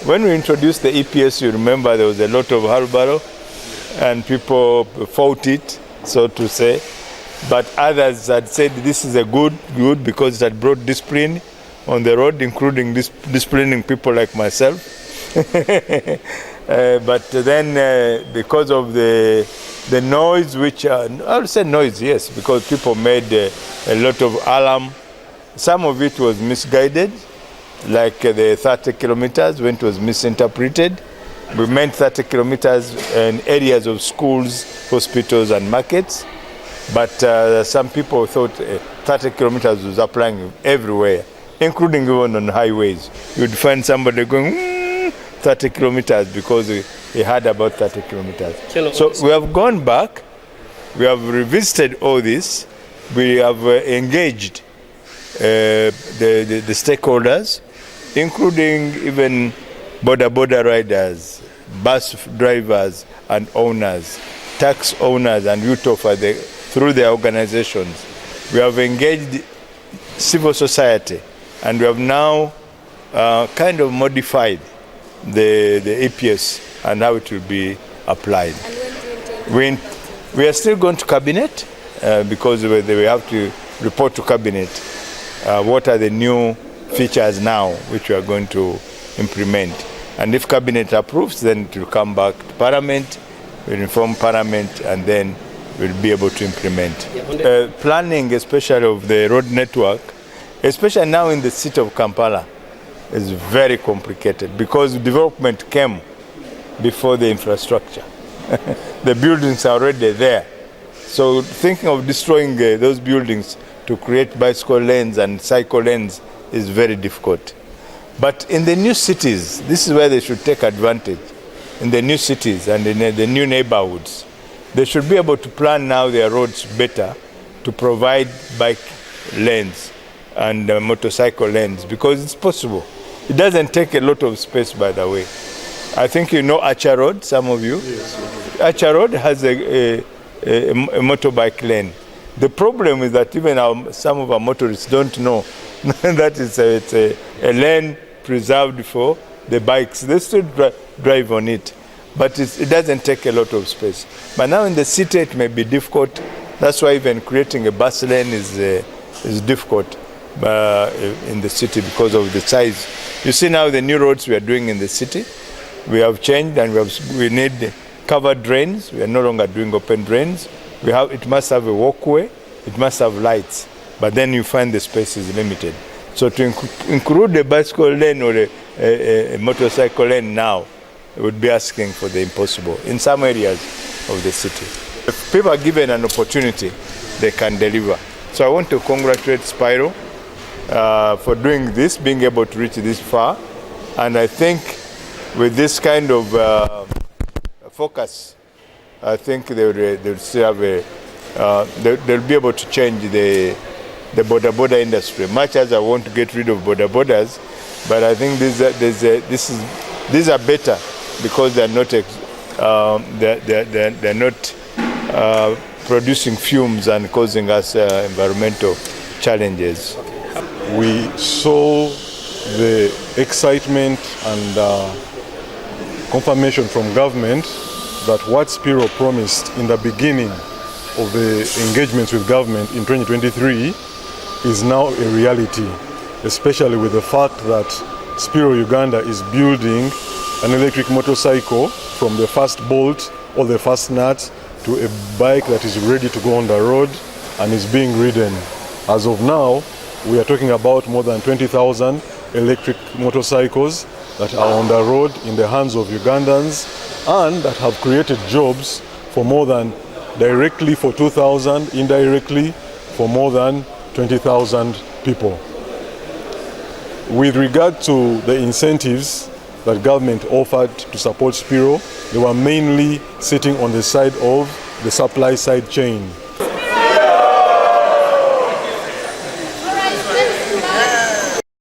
When we introduced the EPS, you remember there was a lot of hurry and people fought it, so to say. But others had said this is a good because it had brought discipline on the road, including disciplining people like myself. But then because of the noise, which I would say noise, yes, because people made a lot of alarm. Some of it was misguided, like the 30 kilometers when it was misinterpreted. We meant 30 kilometers in areas of schools, hospitals and markets. But some people thought 30 kilometers was applying everywhere, including even on highways. You'd find somebody going 30 kilometers because he had about 30 kilometers. So we have gone back, we have revisited all this, we have engaged the stakeholders, including even boda riders, bus drivers and owners, tax owners and youth through their organizations. We have engaged civil society, and we have now kind of modified the APS and how it will be applied. And when we are still going to cabinet because we have to report to cabinet what are the new features now which we are going to implement. And if cabinet approves, then it will come back to parliament, we'll inform parliament, and then we'll be able to implement. Planning, especially of the road network, especially now in the city of Kampala, is very complicated because development came before the infrastructure. The buildings are already there. So thinking of destroying those buildings to create bicycle lanes and cycle lanes is very difficult. But in the new cities, this is where they should take advantage. In the new cities and in the new neighborhoods, they should be able to plan now their roads better to provide bike lanes and motorcycle lanes because it's possible. It doesn't take a lot of space, by the way. I think you know Acha Road, some of you. Yes. Acha Road has a motorbike lane. The problem is that even some of our motorists don't know that it's a lane preserved for the bikes. They still drive on it, but it doesn't take a lot of space. But now in the city it may be difficult. That's why even creating a bus lane is difficult in the city because of the size. You see now the new roads we are doing in the city, we have changed and we need covered drains. We are no longer doing open drains. It must have a walkway, it must have lights, but then you find the space is limited. So to include a bicycle lane or a motorcycle lane now, it would be asking for the impossible in some areas of the city. If people are given an opportunity, they can deliver. So I want to congratulate Spiro for doing this, being able to reach this far. And I think with this kind of focus, I think they'll still have they'll be able to change the boda industry. Much as I want to get rid of bodas, but I think these are better because they're not producing fumes and causing us environmental challenges. We saw the excitement and confirmation from government that what Spiro promised in the beginning of the engagements with government in 2023 is now a reality, especially with the fact that Spiro Uganda is building an electric motorcycle from the first bolt or the first nut to a bike that is ready to go on the road and is being ridden. As of now, we are talking about more than 20,000 electric motorcycles that are on the road in the hands of Ugandans and that have created jobs for more than directly for 2,000, indirectly for more than 20,000 people. With regard to the incentives that government offered to support Spiro, they were mainly sitting on the side of the supply side chain.